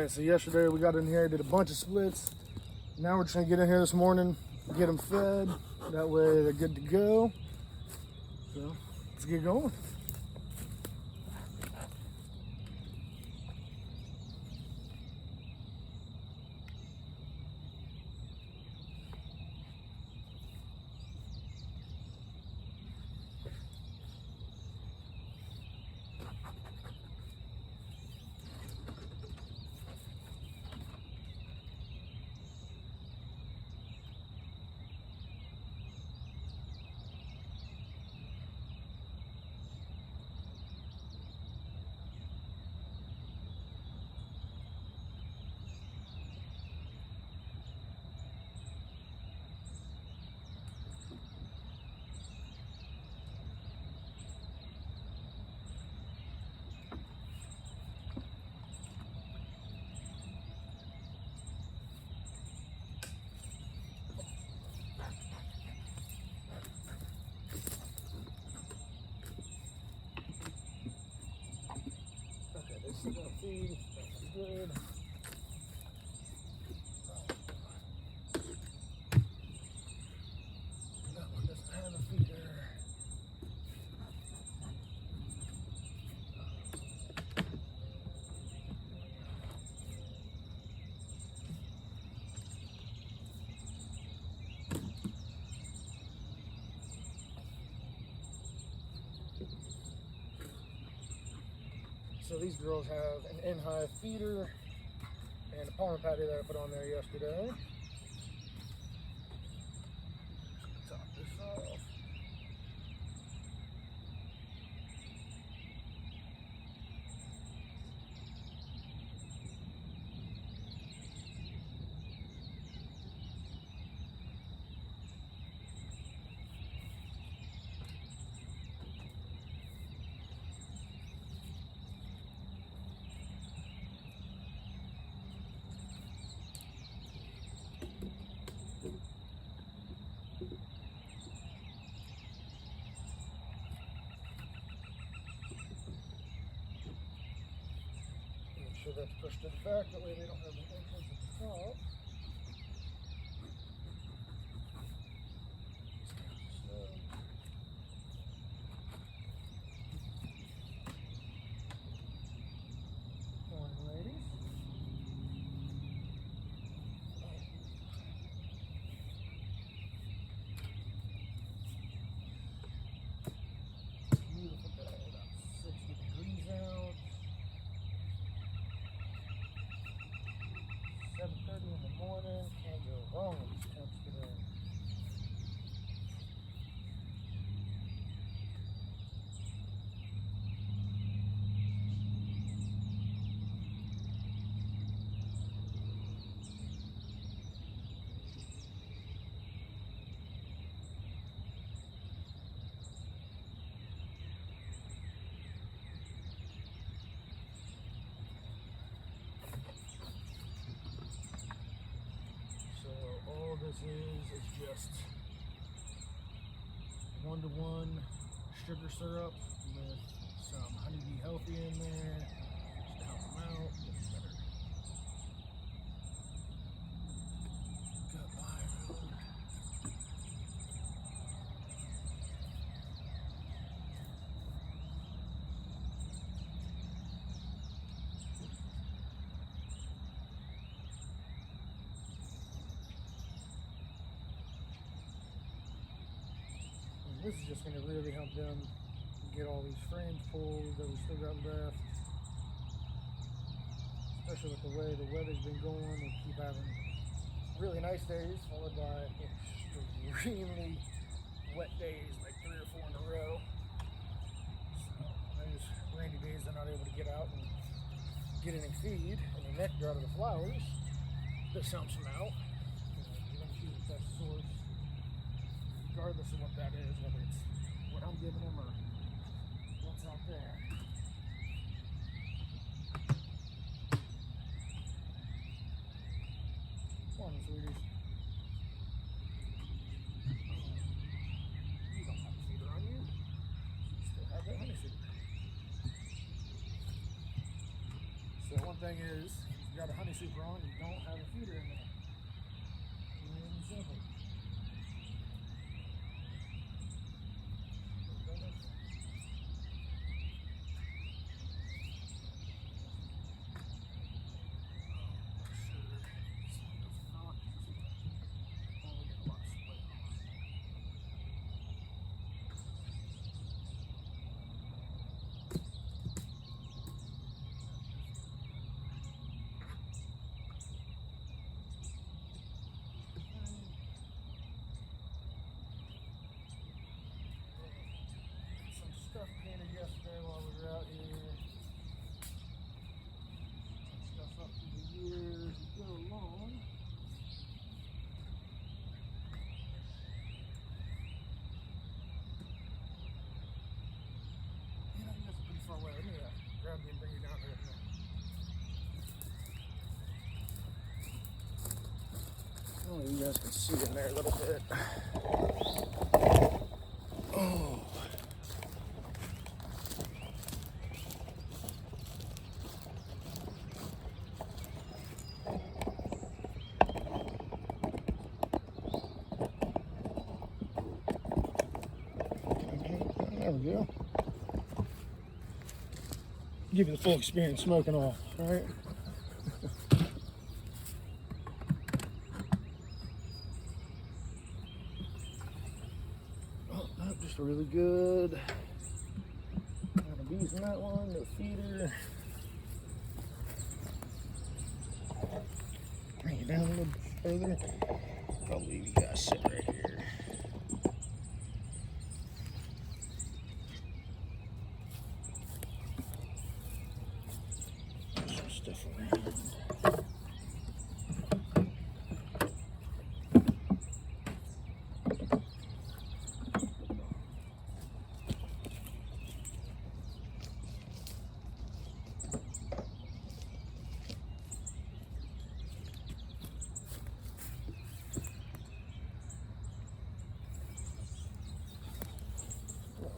Alright, so yesterday we got in here, did a bunch of splits. Now we're just gonna get in here this morning, get them fed. That way they're good to go. So let's get going. This is gonna feed, that's good. That one doesn't have a feeder. So these girls have an in-hive feeder and a pond patty that I put on there yesterday. Just top this off. Make sure that's pushed to the back, that way they don't have an entrance at the top. Morning, ladies. Beautiful day, about 60 degrees out. 7:30 in the morning, can't go wrong with these temps today. All this is just 1-to-1 sugar syrup with some honeybee healthy in there, just to help them out, get better gut biome. This is just going to really help them get all these frames pulled that we still got left. Especially with the way the weather's been going. We keep having really nice days followed by extremely wet days, like 3 or 4 in a row. So those rainy days they're not able to get out and get any feed, and the nectar out of the flowers. This helps them out. You want to choose the best source, regardless of what that is, whether it's what I'm giving them or what's out there. Morning, sweeties. You don't have a feeder on you. You still have that honey feeder. So one thing is, you got a honey super on, you don't have a feeder in there. Plain and simple. Stuff painted yesterday while we were out here. Stuff up through the years as we go along. You know, you guys are pretty far away. Let me grab you and bring you down here. Oh, you guys can see in there a little bit. Oh. There we go. Give you the full experience smoking off, right? Oh, no, just a really good. Got a bees in that one, no feeder. Bring it down a little bit further. I'll leave you guys sit right here. Stuff around.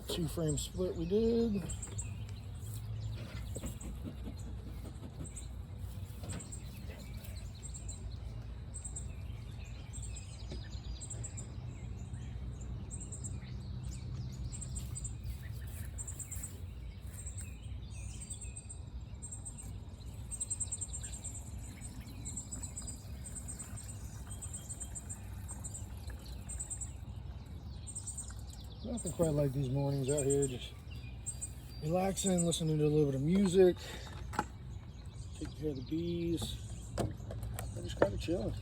Two frame split we did. Nothing quite like these mornings out here, just relaxing, listening to a little bit of music, taking care of the bees, and just kind of chilling.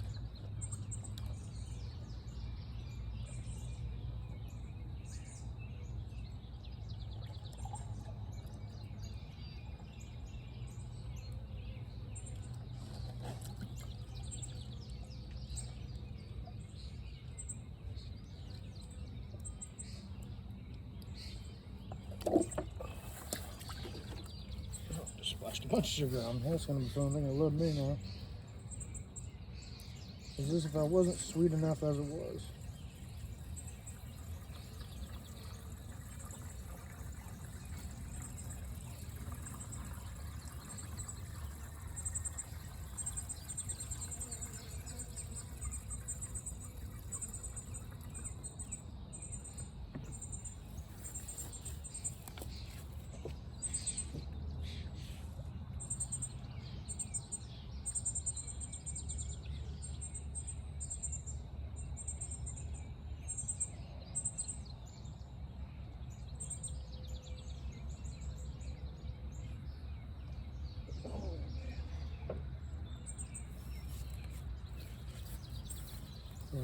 Splashed a bunch of sugar on me. That's gonna be fun. They're gonna love me now. As if I wasn't sweet enough as it was.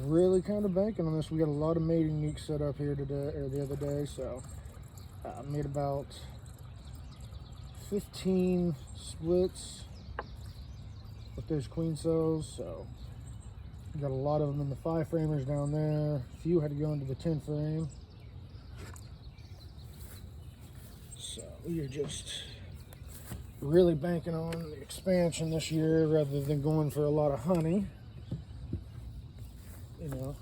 Really kind of banking on this. We got a lot of mating nukes set up here today, or the other day, so I made about 15 splits with those queen cells, so got a lot of them in the 5 framers down there. A few had to go into the 10 frame. So we are just really banking on the expansion this year rather than going for a lot of honey. You know,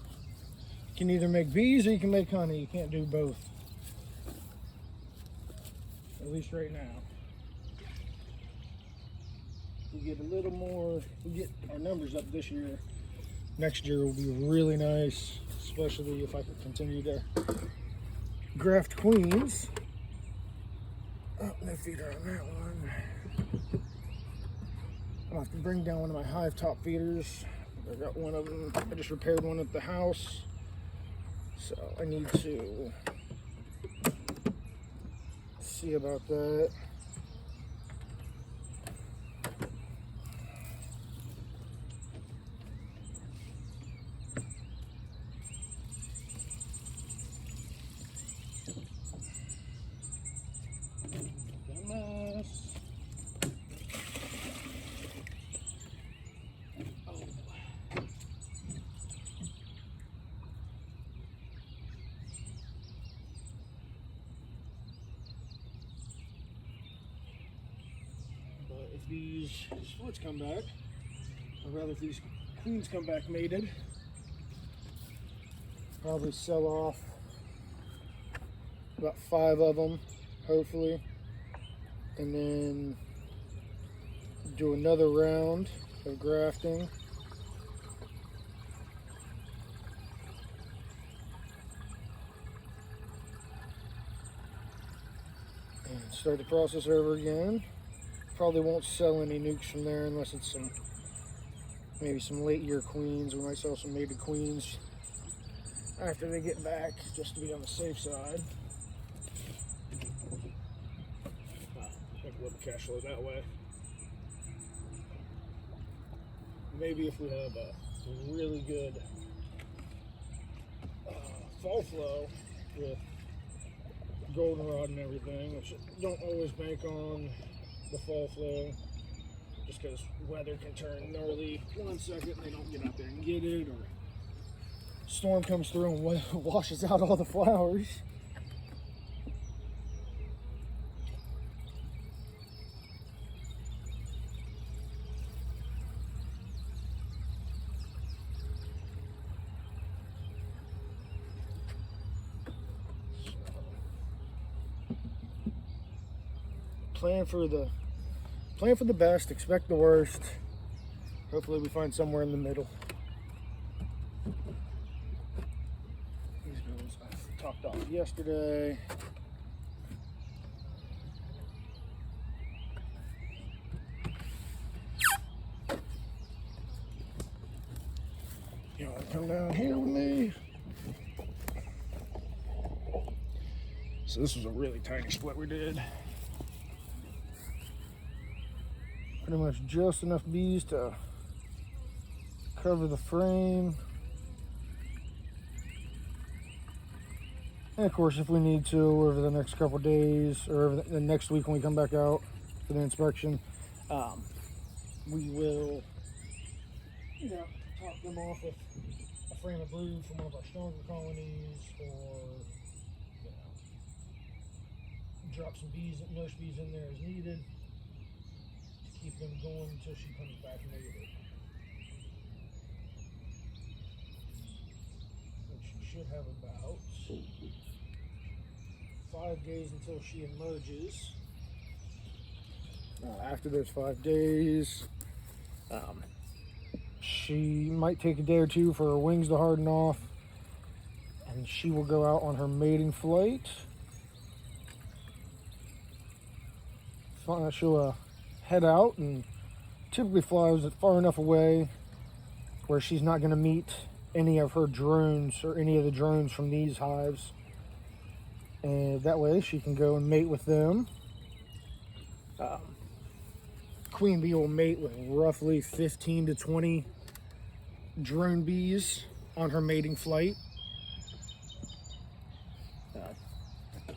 you can either make bees or you can make honey. You can't do both. At least right now. we get a little more, we get our numbers up this year, next year will be really nice, especially if I can continue to graft queens. Oh, no feeder on that one. I'll have to bring down one of my hive top feeders. I got one of them, I just repaired one at the house, so I need to see about that. If these splits come back, or rather if these queens come back mated, probably sell off about 5 of them, hopefully, and then do another round of grafting. And start the process over again. Probably won't sell any nukes from there unless it's some, maybe some late year queens. We might sell some mated queens after they get back, just to be on the safe side. I think we'll cash flow that way. Maybe if we have a really good fall flow with goldenrod and everything, which don't always bank on the fall flow, just because weather can turn gnarly 1 second and they don't get out there and get it, or storm comes through and washes out all the flowers. Plan for the best, expect the worst. Hopefully we find somewhere in the middle. These girls I talked off yesterday. You wanna come down here with me? So this was a really tiny split we did. Pretty much just enough bees to cover the frame. And of course, if we need to, over the next couple days, or over the next week when we come back out for the inspection, we will, top them off with a frame of brood from one of our stronger colonies, or, drop some bees, nurse bees in there as needed. Keep them going until she comes back native. Which she should have about 5 days until she emerges. After those 5 days, she might take a day or two for her wings to harden off, and she will go out on her mating flight. She'll head out and typically flies far enough away where she's not going to meet any of her drones or any of the drones from these hives, and that way she can go and mate with them. Queen bee will mate with roughly 15 to 20 drone bees on her mating flight.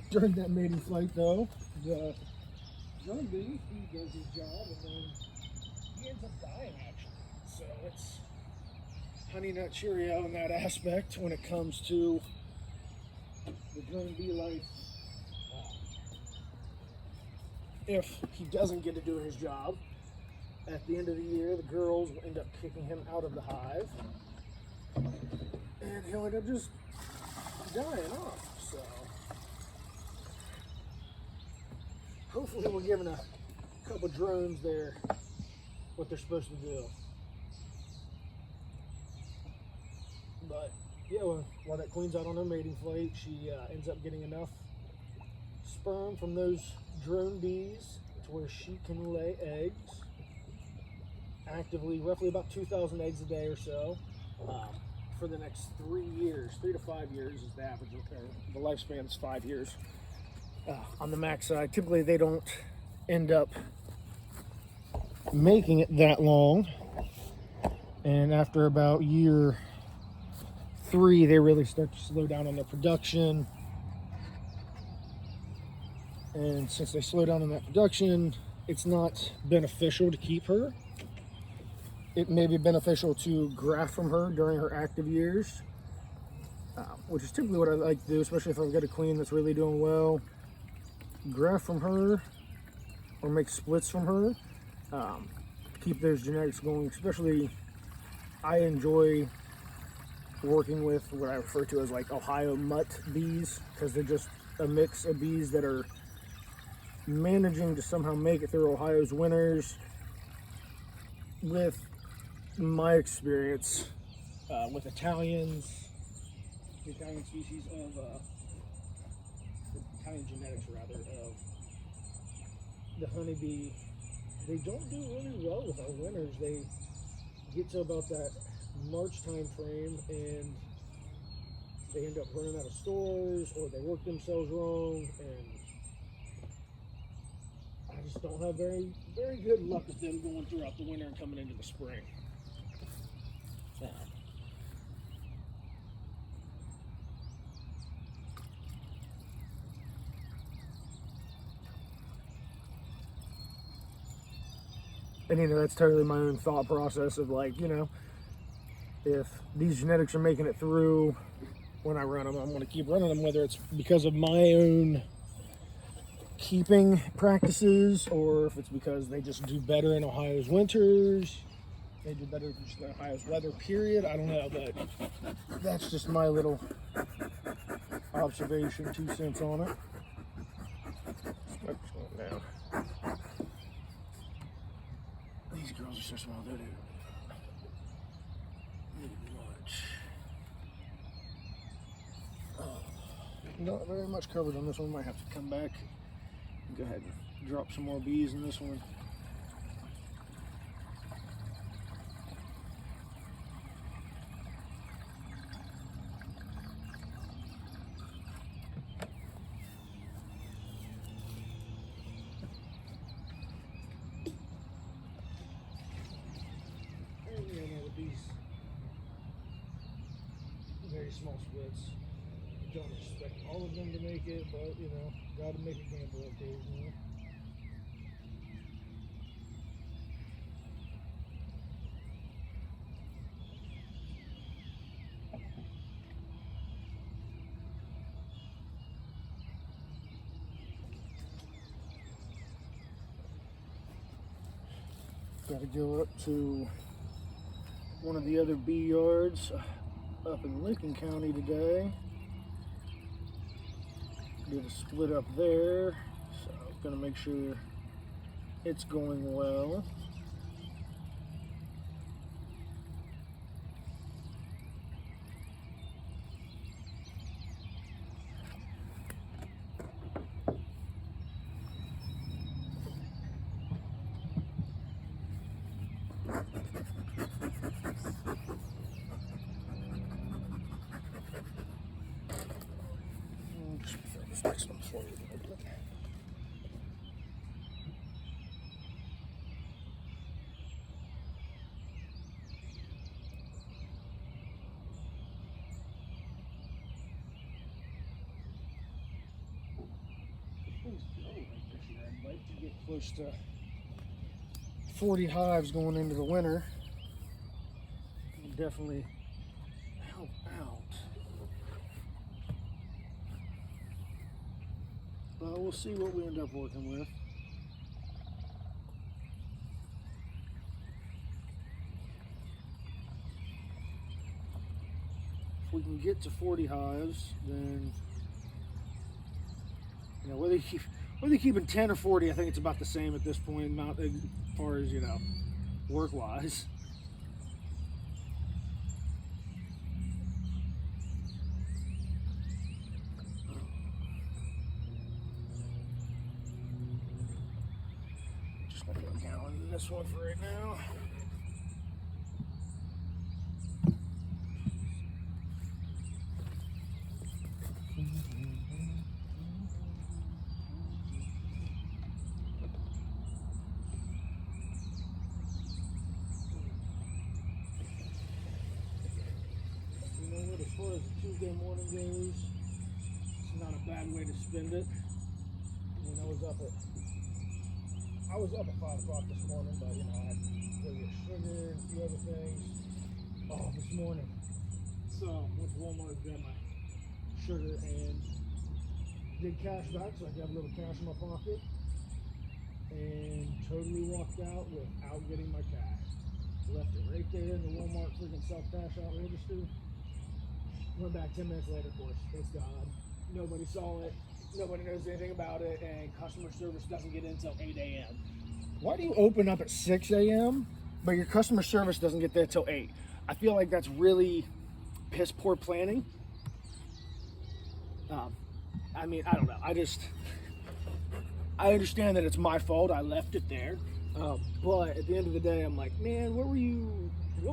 During that mating flight though, the drone bee, he does his job, and then he ends up dying actually. So it's honey nut Cheerio in that aspect when it comes to the drone bee life. If he doesn't get to do his job, at the end of the year, the girls will end up kicking him out of the hive, and he'll end up just dying off. So hopefully we're giving a couple drones their what they're supposed to do. But yeah, while that queen's out on her mating flight, she ends up getting enough sperm from those drone bees to where she can lay eggs actively, roughly about 2,000 eggs a day or so, for the next 3 years. 3 to 5 years is the average. The lifespan is 5 years on the max side. Typically, they don't end up making it that long, and after about year 3, they really start to slow down on their production. And since they slow down on that production, it's not beneficial to keep her. It may be beneficial to graft from her during her active years, which is typically what I like to do, especially if I've got a queen that's really doing well. Graft from her or make splits from her. Keep those genetics going. Especially, I enjoy working with what I refer to as like Ohio mutt bees, because they're just a mix of bees that are managing to somehow make it through Ohio's winters. With my experience with Italians, the Italian species of Italian genetics rather of the honeybee, they don't do really well with our winters. They get to about that March time frame and they end up running out of stores, or they work themselves wrong, and I just don't have very good luck with them going throughout the winter and coming into the spring. And you know, that's totally my own thought process of like, you know, if these genetics are making it through when I run them, I'm going to keep running them, whether it's because of my own keeping practices or if it's because they just do better in Ohio's winters. They do better just in Ohio's weather, period. I don't know, but that's just my little observation, 2 cents on it. Oops, going down. These girls are so small, they don't need much. Not very much covered on this one. Might have to come back and go ahead and drop some more bees in this one. Very small splits. Don't expect all of them to make it, but you know, gotta make a gamble occasionally. Gotta go up to one of the other bee yards up in Lincoln County today. Did a split up there, so gonna make sure it's going well. Next one for you. I'd like to get close to 40 hives going into the winter. Definitely help out. But we'll see what we end up working with. If we can get to 40 hives, then you know, whether you're keeping 10 or 40, I think it's about the same at this point. Not as far as, you know, work-wise. Just gonna go gallon in this one for right now. As far as the Tuesday morning goes, it's not a bad way to spend it. I mean, I was up at 5 o'clock this morning, but you know, I had to go get sugar and a few other things. Oh, this morning. So went to Walmart, got my sugar and did cash back, so I could have a little cash in my pocket, and totally walked out without getting my cash. Left it right there in the Walmart freaking self-cash out register. Went back 10 minutes later, of course. It's gone. Nobody saw it. Nobody knows anything about it, and customer service doesn't get in until 8 a.m. Why do you open up at 6 a.m., but your customer service doesn't get there till 8? I feel like that's really piss poor planning. I mean, I don't know. I understand that it's my fault. I left it there. But at the end of the day, I'm like, man, what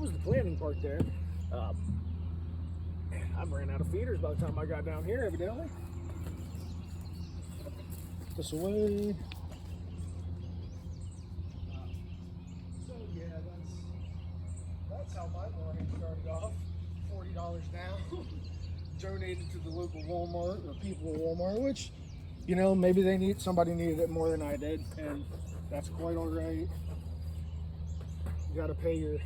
was the planning part there? I ran out of feeders by the time I got down here, evidently. Put this away. So yeah, that's how my morning started off. $40 down. Donated to the local Walmart, or people at Walmart, which, you know, maybe somebody needed it more than I did, and that's quite all right. You got to pay your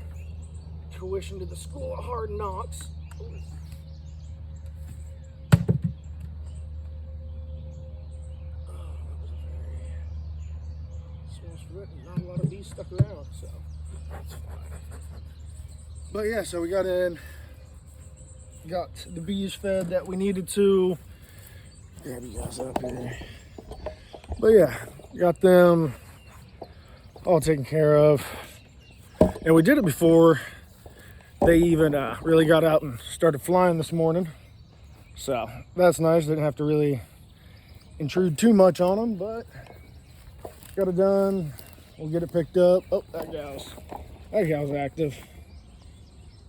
tuition to the school of hard knocks. Not a lot of bees stuck around, so that's fine. But yeah, so we got the bees fed that we needed to. Grab you guys up here. But yeah, got them all taken care of. And we did it before they even really got out and started flying this morning. So that's nice. Didn't have to really intrude too much on them, but got it done. We'll get it picked up. Oh, that gal's active.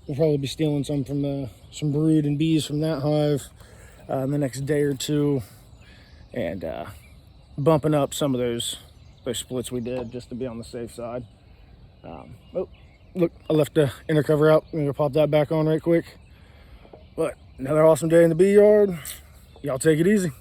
We'll probably be stealing some from some brood and bees from that hive in the next day or two, and bumping up some of those splits we did just to be on the safe side. Oh, look, I left the inner cover out. I'm gonna pop that back on right quick. But another awesome day in the bee yard. Y'all take it easy.